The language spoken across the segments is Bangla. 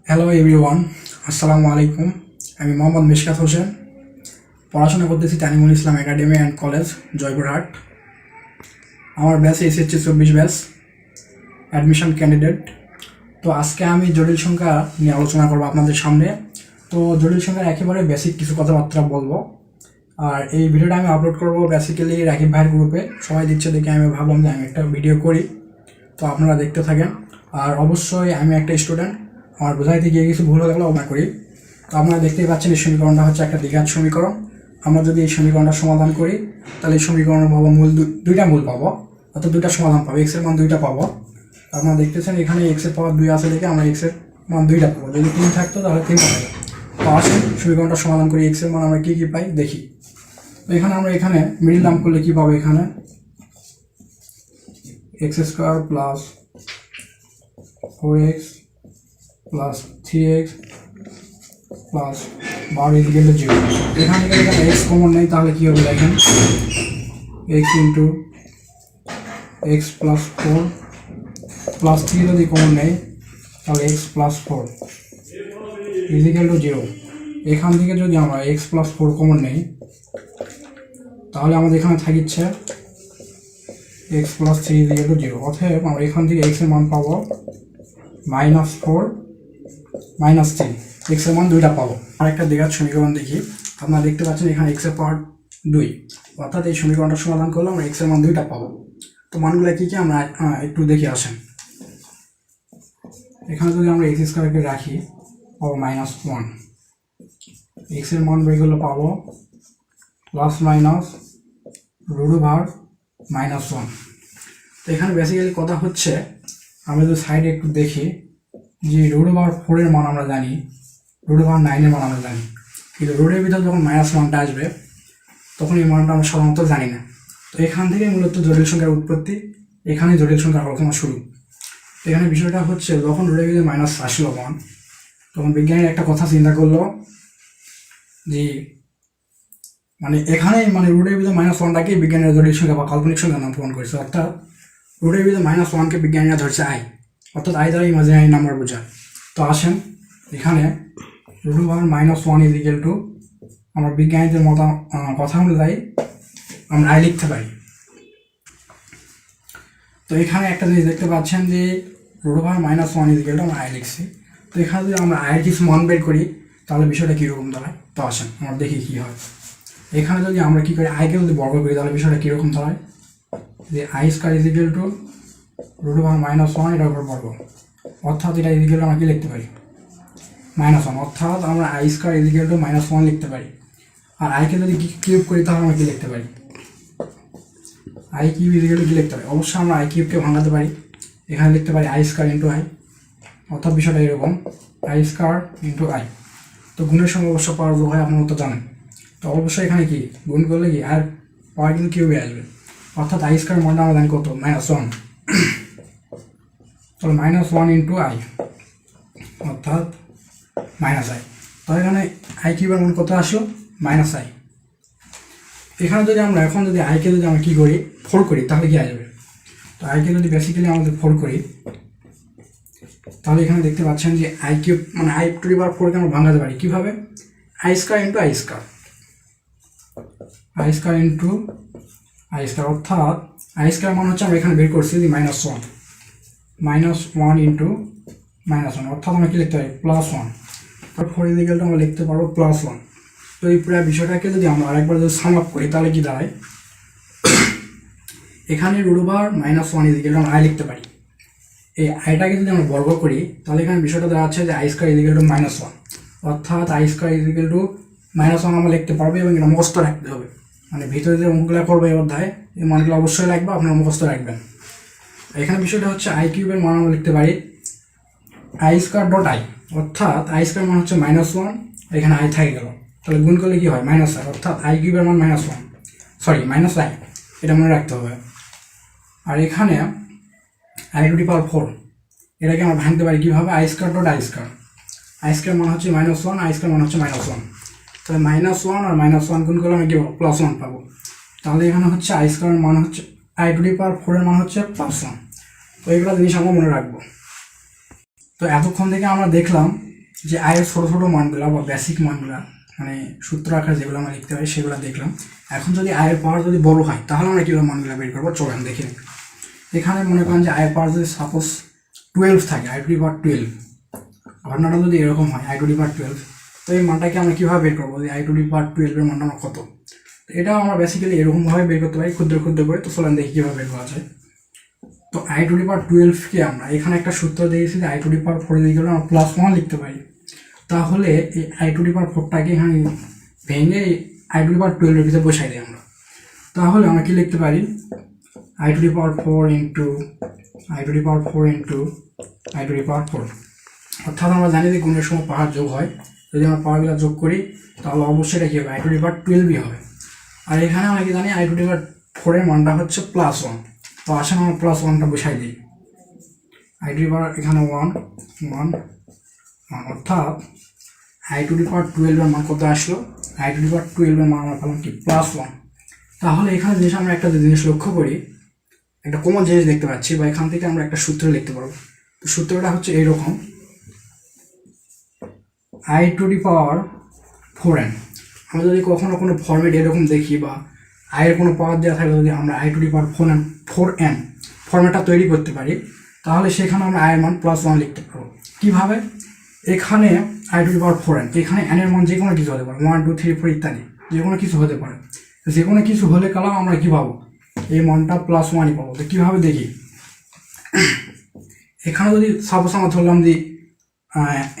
হ্যালো এভরিওয়ান, আসসালামু আলাইকুম। আমি মোহাম্মদ মিশকাত হোসেন, পড়াশোনা করতেছি তানিমুল ইসলাম একাডেমি অ্যান্ড কলেজ, জয়পুরহাট। আমার batch SSC 24 batch, admission candidate. তো আজকে আমি জটিল সংখ্যা নিয়ে আলোচনা করবো আপনাদের সামনে। তো জটিল সংখ্যার একেবারে বেসিক কিছু কথাবার্তা বলবো। আর এই ভিডিওটা আমি আপলোড করবো বেসিক্যালি রাকিব ভাইয়ের গ্রুপে। সবাই দিচ্ছে দেখে আমি ভাবলাম যে আমি একটা ভিডিও করি, তো আপনারা দেখতে থাকেন। আর অবশ্যই আমি একটা স্টুডেন্ট, আমার বোঝাইতে গিয়ে কিছু ভুল হয়ে গেলে অবনা করি। তো আপনারা দেখতেই পাচ্ছেন এই সমীকরণটা হচ্ছে একটা দ্বিঘাত সমীকরণ। আমরা যদি এই সমীকরণটা সমাধান করি তাহলে এই সমীকরণের পাবো মূল দুইটা মূল পাবো, অর্থাৎ দুইটা সমাধান পাবো, এক্সের মান দুইটা পাবো। আপনারা দেখতেছেন এখানে এক্সের পাওয়ার 2 আছে দেখে আমরা এক্সের মান দুইটা পাবো। যদি 3 থাকতো তাহলে 3 পাবো। তো আসুন সমীকরণটা সমাধান করি। এক্সের মান আমরা কী কী পাই দেখি। তো এখানে আমরা মিডিল টার্ম করলে কী পাবো, এখানে x square plus 4x plus 3x plus 12 equal to 0। এখানে যদি এক্স কমন নেই তাহলে কী হবে দেখেন, x into x plus 4 plus 3 যদি কমন নেই তাহলে এক্স প্লাস 4 ইকুয়াল টু 0। এখান থেকে যদি আমরা এক্স প্লাস 4 কমন নেই তাহলে আমাদের এখানে থাকিচ্ছে এক্স প্লাস 3 ইকুয়াল টু 0। অতএব আমরা এখান থেকে এক্সের মান পাবো -4 -3। এক্সের মান দুইটা পাবো। আর একটা দ্বিঘাত সমীকরণ দেখি। আপনারা দেখতে পাচ্ছেন এখানে এক্সের পাওয়ার 2, অর্থাৎ এই সমীকরণটা সমাধান করলে আমরা এক্সের মান দুইটা পাবো। তো মানগুলো কি কি আমরা একটু দেখে আসেন। এখানে যদি আমরা এক্স স্কোয়ারকে রাখি পাবো -1, এক্সের মান বেরগুলো পাবো প্লাস মাইনাস √1। তো এখানে বেসিক্যালি কথা হচ্ছে, আমরা যদি সাইডে একটু দেখি যে √4 এর মান আমরা জানি, √9 এর মান আমরা জানি, কিন্তু রুটের ভিতরে যখন -1টা আসবে তখন এই মানটা আমরা সাধারণত জানি না। তো এখান থেকে মূলত জটিল সংখ্যার উৎপত্তি, এখানে জটিল সংখ্যার আলোচনা শুরু। এখানে বিষয়টা হচ্ছে যখন রুটের ভিতরে মাইনাস আসলো মান, তখন বিজ্ঞানীর একটা কথা চিন্তা করলো যে এখানে রুটের ভিতরে -1টাকে বিজ্ঞানীরা জটিল সংখ্যা বা কাল্পনিক সংখ্যা নামকরণ করেছে। অর্থাৎ রুটের ভিতরে -1কে বিজ্ঞানীরা ধরছে আই, অর্থাৎ আই দ্বারা ইমাজিনারি নাম্বার বোঝায়। তো আসেন এখানে √1 ইকুয়াল টু আমরা বিজ্ঞানীদের কথা অনুযায়ী আমরা আই লিখতে পারি। তো এখানে একটা জিনিস দেখতে পাচ্ছেন যে √1 ইকুয়াল টু আমরা আই লিখছি। তো এখানে যদি আমরা আয়ের কিছু মান বের করি তাহলে বিষয়টা কীরকম দাঁড়ায়। তো আসেন আমরা দেখি কী হয়। এখানে যদি আমরা কী করি, আইকে যদি বর্গ করি তাহলে বিষয়টা কীরকম দাঁড়ায়, যে আই স্কোয়ার ইকুয়াল টু √1 এটার উপর বর্গ, অর্থাৎ এটা ইকুয়াল টু আমরা কি লিখতে পারি -1, অর্থাৎ আমরা আই স্কোয়ার ইকুয়াল টু -1 লিখতে পারি। আর আইকে যদি কিউব করি তাহলে আমরা কি লিখতে পারি, আই কিউব ইকুয়াল টু কি লিখতে পারি, অবশ্যই আমরা আই কিউবকে ভাঙাতে পারি। এখানে লিখতে পারি আই স্কোয়ার ইন্টু আই, অর্থাৎ বিষয়টা এরকম আই স্কোয়ার ইন্টু আই। তো গুণের সঙ্গে অবশ্য পাওয়ার যোগ হয়, আপনারা তো জানেন। তো অবশ্যই এখানে কি গুণ করলে কি আর পাওয়ার কিন্তু কিউবে আসবে, অর্থাৎ আই স্কোয়ার মানটা আমরা জানি কত -1। তাহলে -1 ইন্টু আই অর্থাৎ -i। তো এখানে আই কিউবের মান কত আসলো -i। এখানে যদি আমরা যদি আইকে যদি আমরা কী করি 4 করি তাহলে কি আসবে। তো আইকে যদি বেসিক্যালি আমাদের 4 করি তাহলে এখানে দেখতে পাচ্ছেন যে i cube i to the power 4কে আমরা ভাঙাতে পারি কীভাবে, i square into i square, i square into i square, অর্থাৎ আই স্কোয়ার মান হচ্ছে আমরা এখানে বের করছি যে -1 ইন্টু -1, অর্থাৎ আমরা কি লিখতে পারি +1। 4 ইকুয়ালটা আমরা লিখতে পারবো +1। তো এই পুরো বিষয়টাকে যদি আমরা আরেকবার যদি সাম আপ করি তাহলে কি দাঁড়ায়, এখানে √1 ইকুয়াল আমরা আই লিখতে পারি। এই আইটাকে যদি আমরা বর্গ করি তাহলে এখানে বিষয়টা দাঁড়াচ্ছে যে আই স্কোয়ার ইকুয়াল টু -1, অর্থাৎ আই স্কোয়ার ইকুয়াল টু -1 আমরা লিখতে পারবো। এবং এটা মুখস্থ রাখতে হবে, ভিতরে যে অঙ্কগুলো করবো এই অধ্যায়ে এই মানগুলো অবশ্যই লাগবে, আপনারা মুখস্থ রাখবেন। এখানে বিষয়টা হচ্ছে আই কিউবের মান আমরা লিখতে পারি আই স্কোয়ার ডট আই, অর্থাৎ আই স্কোয়ার মান হচ্ছে -1, এখানে আই থাকে গেল, তাহলে গুণ করলে কি হয় -i, অর্থাৎ আই কিউবের মান -i, এটা মনে রাখতে হবে। আর এখানে আই টু দি পাওয়ার 4 এটাকে আমরা ভাঙতে পারি কীভাবে, i square dot I square, i square মান হচ্ছে -1, আই স্কোয়ার মান হচ্ছে -1, তাহলে -1 আর -1 গুণ করলে আমরা কি +1 পাবো। তাহলে এখানে হচ্ছে আই স্কোয়ার মান হচ্ছে আই টু দি পাওয়ার 4 এর মান হচ্ছে +1। তো এইগুলো জিনিস আমরা মনে রাখবো। তো এতক্ষণ থেকে আমরা দেখলাম যে আয়ের ছোটো ছোটো মানগুলো বা বেসিক মানগুলো মানে সূত্র আকারে যেগুলো আমরা লিখতে পারি সেগুলো দেখলাম। এখন যদি আয়ের পাওয়ার যদি বড় হয় তাহলে আমরা কীভাবে মানগুলো বের করবো চলেন দেখে নিই। এখানে মনে করেন যে আয়ের পাওয়ার যদি সাপোজ 12 থাকে, i⁻12, ঘটনাটা যদি এরকম হয় i⁻12, তো এই মানটাকে আমরা কীভাবে বের করবো যে i⁻12 এর মানটা আমরা কত। তো এটাও আমরা বেসিক্যালি এরকমভাবে বের করতে পারি ক্ষুদ্র ক্ষুদ্র করে। তো চলেন দেখি কীভাবে বের করা যায়। তো i⁻12কে আমরা এখানে একটা সূত্র দিয়েছি যে i⁻4 দিকে আমরা +1 লিখতে পারি। তাহলে এই i⁻4টাকে এখানে ভেঙে i⁻12 এর ভিতরে বসাই দিই আমরা। তাহলে আমরা কি লিখতে পারি i⁻4 ইন্টু i⁻4 অর্থাৎ আমরা জানি যে গুণের সময় পাওয়ার যোগ হয়। যদি আমরা পাওয়ারগুলো যোগ করি তাহলে অবশ্যই এটা কী হবে i⁻12ই হবে। আর এখানে আমরা কি জানি i⁻4 এর মানটা হচ্ছে +1। তো আসেন আমরা +1টা বসাই দিই। এখানে 1 অর্থাৎ i⁻12 এর মান কত আসলো, i⁻12 এর মান আমরা পেলাম কি +1। তাহলে এখানে জিনিস আমরা একটা জিনিস লক্ষ্য করি, একটা কমন জিনিস দেখতে পাচ্ছি বা এখান থেকে আমরা একটা সূত্র লিখতে পারবো। তো সূত্রটা হচ্ছে এইরকম, i⁻4n। আমরা যদি কখনো কোনো ফর্মেট এরকম দেখি বা আয়ের কোনো পাওয়ার দেওয়া থাকলে যদি আমরা i⁻4n ফর্মেটটা তৈরি করতে পারি তাহলে সেখানে আমরা আয়ের মান +1 লিখতে পারবো। কীভাবে? এখানে i⁻4n, এখানে n এর মান যে কোনো কিছু হতে পারে, 1 2 3 4 ইত্যাদি যে কোনো কিছু হতে পারে। যে কোনো কিছু হলে কালাম আমরা কী পাবো, এই মানটা +1ই পাবো। তো কীভাবে দেখি, এখানে যদি সাপোজ আমরা ধরলাম যে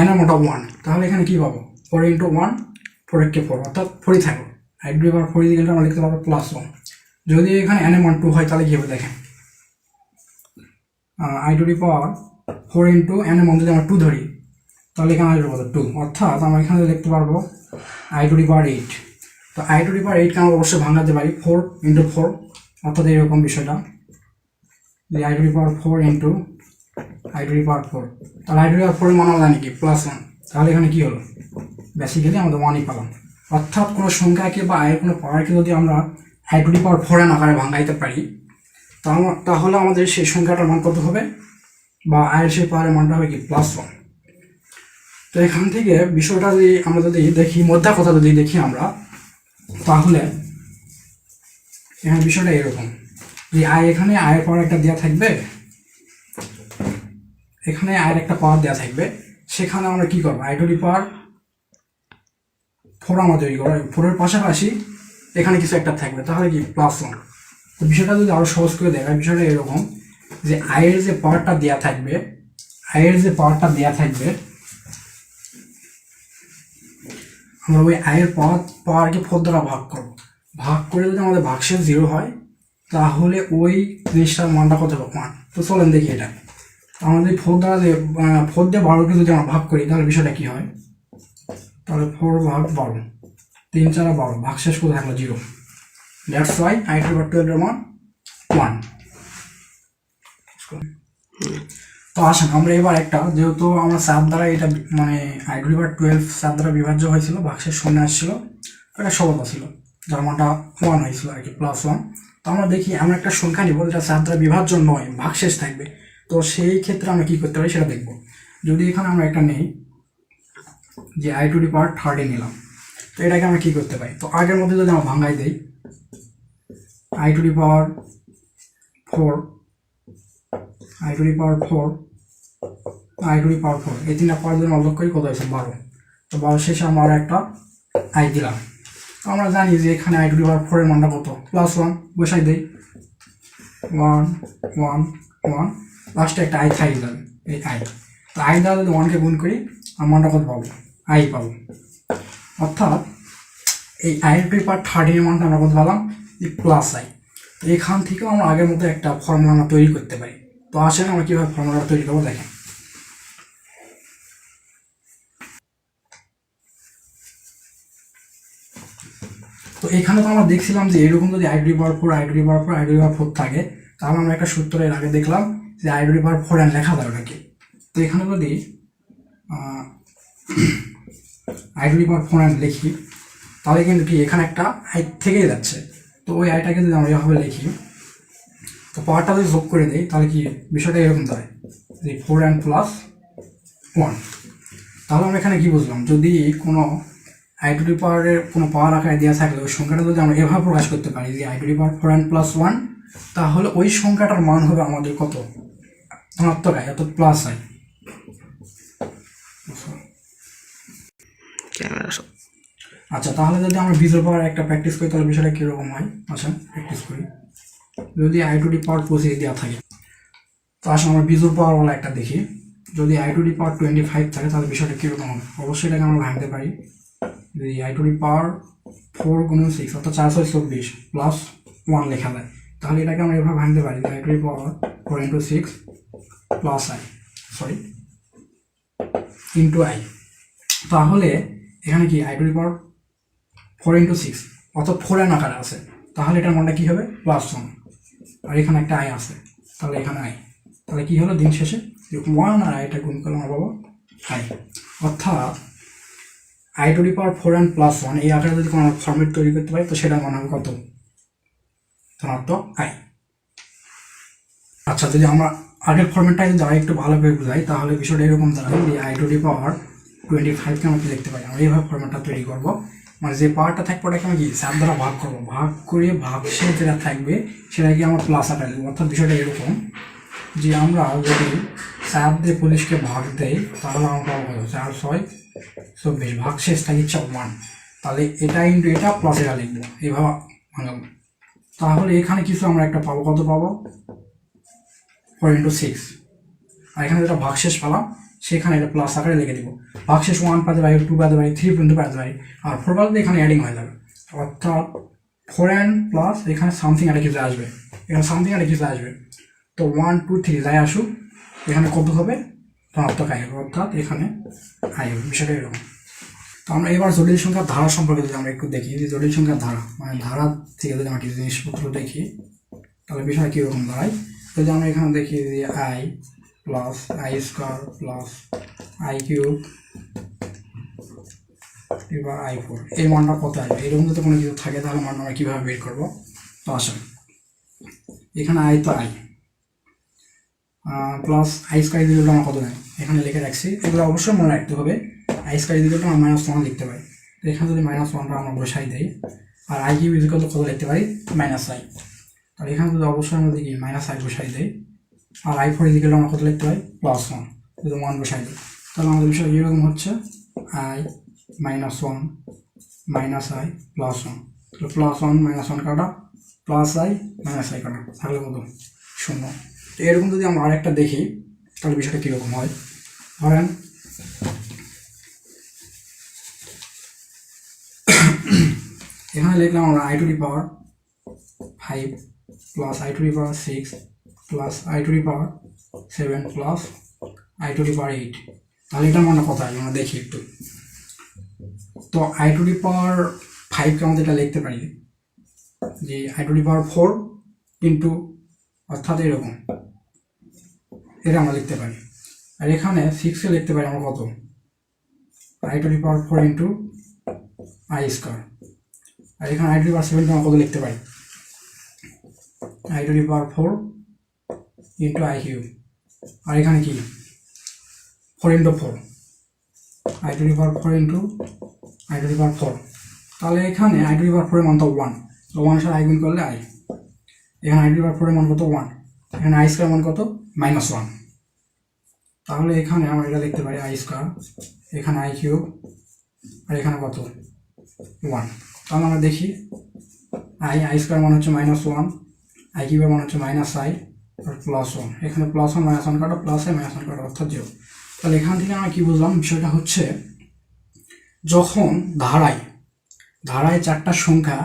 n এর মানটা 1, তাহলে এখানে কী পাবো 4 × 1 4 × 4 অর্থাৎ 4ই থাকবে। i⁻4 দিকে আমরা লিখতে পারবো +1। যদি এখানে n এর মান 2 হয় তাহলে কী হবে দেখেন, i⁻4 ইন্টু n এর মান যদি আমরা 2 ধরি তাহলে এখানে আসবে কত 2, অর্থাৎ আমরা এখানে লিখতে পারবো i⁻8। তো i⁻8কে আমরা অবশ্যই ভাঙাতে পারি 4 × 4, অর্থাৎ এরকম বিষয়টা যে i⁻4 ইন্টু i⁻4। তাহলে i⁻4 এর মান আমরা জানি কি +1। তাহলে এখানে কি হলো, বেসিক্যালি আমাদের 1ই পেলাম। অর্থাৎ কোনো সংখ্যাকে বা আয়ের কোনো পাওয়ারকে যদি আমরা i⁻4 এর আকারে ভাঙাইতে পারি তাহলে আমাদের সেই সংখ্যাটার মান কত হবে বা আয়ের সেই পাওয়ারের মানটা হবে কি +1। তো এখান থেকে বিষয়টা যদি আমরা যদি দেখি, মোদ্দা কথা যদি দেখি আমরা, তাহলে এখানে বিষয়টা এরকম যে এখানে আয়ের পাওয়ার একটা দেওয়া থাকবে, এখানে আয়ের একটা পাওয়ার দেওয়া থাকবে, সেখানে আমরা কি করবো i⁻4 আমরা তৈরি করবো, 4 এর পাশাপাশি এখানে কিছু একটা থাকবে, তাহলে কি +1। তো বিষয়টা যদি আরো সহজ করে দেখায়, বিষয়টা এরকম যে আয়ের যে পাওয়ারটা দেওয়া থাকবে, আমরা ওই আয়ের পাওয়ারকে 4 দ্বারা ভাগ করবো। ভাগ করে যদি আমাদের ভাগশেষ 0 হয় তাহলে ওই জিনিসটার মানটা কত হবে 1। তো চলেন দেখি এটা আমাদের 4 দ্বারা যে 4 দিয়ে 12কে যদি আমরা ভাগ করি তাহলে বিষয়টা কি হয়, তাহলে 4 ভাগ 12, 3 4 12, ভাগশেষ কত থাকলো 0। দ্যাটস ওয়াই i⁻12 এর মান 1। তো আসেন আমরা এবার একটা, যেহেতু আমরা 7 দ্বারা এটা মানে i⁻12 7 দ্বারা বিভাজ্য হয়েছিল, ভাগশেষ 0 আসছিল, এটা সবতা ছিল যার মানটা 1 হয়েছিল আর কি +1। তো আমরা দেখি আমরা একটা সংখ্যা নিব যেটা 7 দ্বারা বিভাজ্য নয়, ভাগশেষ থাকবে। তো সেই ক্ষেত্রে আমরা কি করতে পারি সেটা দেখব। যদি এখানে আমরা একটা নেই যে i⁻30 নিলাম, তো এটাকে আমরা কি করতে পারি, তো আগের মধ্যে যদি আমরা ভাঙাই দিই i⁻4 এই তিনটা পাওয়ার যদি আমরা লক করি কত হয়েছে 12। তো 12 শেষে আমরা একটা আই দিলাম। তো আমরা জানি যে এখানে i⁻4 এর মানটা কত +1, বসাই দেই 1 1 1, লাস্টে একটা আই থাই যাবে এই আই। তো আই দ্বারা যদি 1কে গুণ করি আমার মানটা কত পাবো, আই পাবো। অর্থাৎ এই i⁻30 এর মানটা আমরা কত পেলাম +i। তো এখান থেকেও আমরা আগের মতো একটা ফর্মুলা আমরা তৈরি করতে পারি। তো আসেন আমরা কীভাবে ফর্মুলাটা তৈরি করবো দেখেন। তো এখানে তো আমরা দেখছিলাম যে এরকম যদি i⁻4 থাকে তাহলে আমরা একটা সূত্র এর আগে দেখলাম যে i⁻4n লেখা যায় ওটাকে। তো এখানে যদি i⁻4n লিখি তাহলে কিন্তু কি এখানে একটা আই থেকেই যাচ্ছে। তো ওই আইটাকে যদি আমরা এভাবে লিখি, তো পাওয়ারটা যদি যোগ করে দিই তাহলে কি বিষয়টা এরকম দাঁড়ায় যে 4n + 1। তাহলে আমরা এখানে কি বুঝলাম, যদি কোনো আই টু দি পাওয়ারের কোনো পাওয়ার আকারে দেওয়া থাকলে ওই সংখ্যাটা যদি আমরা এভাবে প্রকাশ করতে পারি যে I to the power 4n + 1, তাহলে ওই সংখ্যাটার মান হবে আমাদের কত, ধনাত্মক আই, অর্থাৎ প্লাস আই। আচ্ছা, তাহলে যদি আমরা বিজোড় পাওয়ার একটা প্র্যাকটিস করি তাহলে বিষয়টা কীরকম হয়। আচ্ছা, প্র্যাকটিস করি। যদি আই টু দি পাওয়ার 25 দেওয়া থাকে, তো আসলে আমরা বিজোড় পাওয়ারওয়ালা একটা দেখি। যদি আই টু দি পাওয়ার 25 থাকে তাহলে বিষয়টা কীরকম হবে। অবশ্যই এটাকে আমরা ভাঙতে পারি। যদি আই টু দি পাওয়ার 4 × 6 অর্থাৎ 4 × 6 = 24 প্লাস 1 লেখা যায়, তাহলে এটাকে আমরা এভাবে ভাঙতে পারি i to the power 4 × 6 plus I into I. তাহলে এখানে কি আই টু দি পাওয়ার 4 × 6 অর্থাৎ 4n আকারে আছে, তাহলে এটার মানটা কী হবে, +1। আর এখানে একটা আই আছে, তাহলে এখানে আই, তাহলে কী হলো, দিন শেষে 1 আর আইটা গুণ করলে আমরা পাবো আই। অর্থাৎ I to the power 4n + 1 এই আকারে যদি কোনো ফর্মেট তৈরি করতে পারি তো সেটার মান হবে কত, ধনাত্মক আই। আচ্ছা, যদি আমরা আগের ফর্মেটটাই যদি একটু ভালোভাবে বোঝাই তাহলে বিষয়টা এরকম দাঁড়াবে যে আই টু দি পাওয়ার 25কে আমরা কি লিখতে পারি, আমরা এইভাবে ফর্মেটটা তৈরি করবো। মানে যে পাওয়ারটা থাকবে ওটাকে আমি কি চার দ্বারা ভাগ করবো, ভাগ করে ভাগশেষ যেটা থাকবে সেটাকে আমরা প্লাস আকারে দেবো। অর্থাৎ বিষয়টা এরকম যে আমরা যদি 4 দিয়ে 25কে ভাগ দেই তাহলে আমরা পাবো 4 × 6 = 24, ভাগশেষ থাকে 1, তাহলে এটা ইন্টু এটা প্লাস এটা লিখবো, এইভাবে ভাঙাবো। তাহলে এখানে কিছু আমরা একটা পাবো, কত পাবো, 4 × 6, আর এখানে যেটা ভাগশেষ পেলাম সেখানে এটা প্লাস আকারে লিখে দিব। ভাগশেষ 1 পেতে পারি, 2 পেতে পারি, 3 পর্যন্ত পেতে পারি, আর 4 পেতে এখানে অ্যাডিং হয়ে যাবে। অর্থাৎ 4n প্লাস এখানে সামথিং একটা কিছু আসবে, এখানে সামথিং একটা কিছু আসবে, তো 1 2 3 যাই আসুক এখানে কত হবে, ধনাত্মক আই হবে, অর্থাৎ এখানে আই হবে। বিষয়টা এরকম। তো আমরা এবার জটিল সংখ্যার ধারা সম্পর্কে যদি আমরা একটু দেখি, যে জটিল সংখ্যার ধারা মানে ধারা থেকে যদি আমরা কিছু জিনিসপত্র দেখি তাহলে বিষয়টা কীরকম দাঁড়ায়। যদি আমরা এখানে দেখি যে I plus i² plus i³ এবার i4, এই মানটা কত আসবে, এরকম যদি কোনো কিছু থাকে তাহলে মানটা আমরা কীভাবে বের করবো। তো আসেন, এখানে আই তো আই প্লাস i² = আমরা কত নেই এখানে লিখে রাখছি, এগুলো অবশ্যই মনে রাখতে হবে। i² = আমরা -1 লিখতে পারি, তো এখানে যদি -1টা আমরা বসাই দিই, আর i³ = কত লিখতে পারি, -i। তাহলে এখানে যদি অবশ্যই আমরা দেখি -i বসাই দিই, আর i4 = আমরা কত লিখতে পারি, +1, যদি 1 বসাই দিই তাহলে আমাদের বিষয় এরকম হচ্ছে i -1 -i +1, তাহলে +1 -1 কাটা, প্লাস i -i কাটা, তাহলে কত, 0। তো এরকম যদি আমরা আরেকটা দেখি তাহলে বিষয়টা কীরকম হয়। ধরেন এখানে লিখলাম আমরা i to the power 5 plus i to the power 6 plus i to the power 7 plus i to the power 8, তাহলে এটার মানে কত আসবে আমরা দেখি একটু। তো আই টু দি পাওয়ার 5কে আমাদের এটা লিখতে পারি যে I to the power 4 into, অর্থাৎ এরকম এটা আমরা লিখতে পারি। আর এখানে 6কে লিখতে পারি আমরা কত, I to the power 4 into i²। আর এখানে আই টু দি পাওয়ার 7কে আমরা কত লিখতে পারি, i to the power 4 into i³। আর এখানে কি 4 × 4, i to the power 4 into i to the power 4। তাহলে এখানে আই টু দি পাওয়ার 4 এর মান তো 1, তো 1 সাথে আই গুণ করলে আই, এখানে আই টু দি পাওয়ার 4 এর মান কত, 1, এখানে i² মান কত, -1। তাহলে এখানে আমরা এটা লিখতে পারি i², এখানে i³, আর এখানে কত, 1। তাহলে আমরা দেখি i² মান হচ্ছে -1, i³ এর মান হচ্ছে -i আর +1, এখানে +1 -1 কাটা, প্লাস i -1 কাটা, অর্থাৎ 0। তাহলে এখান থেকে আমরা কি বুঝলাম, বিষয়টা হচ্ছে যখন ধারায় 4টা সংখ্যা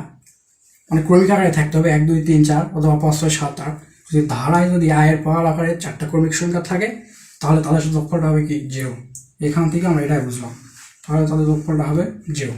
মানে ক্রমিক আকারে থাকতে হবে, 1 2 3 4 অথবা 5 6 7 8, যদি ধারায় যদি আয়ের পাওয়ার আকারে 4টা ক্রমিক সংখ্যা থাকে তাহলে তাদের যোগফলটা হবে কি, 0। এখান থেকে আমরা এটাই বুঝলাম, তাহলে তাদের যোগফলটা হবে 0।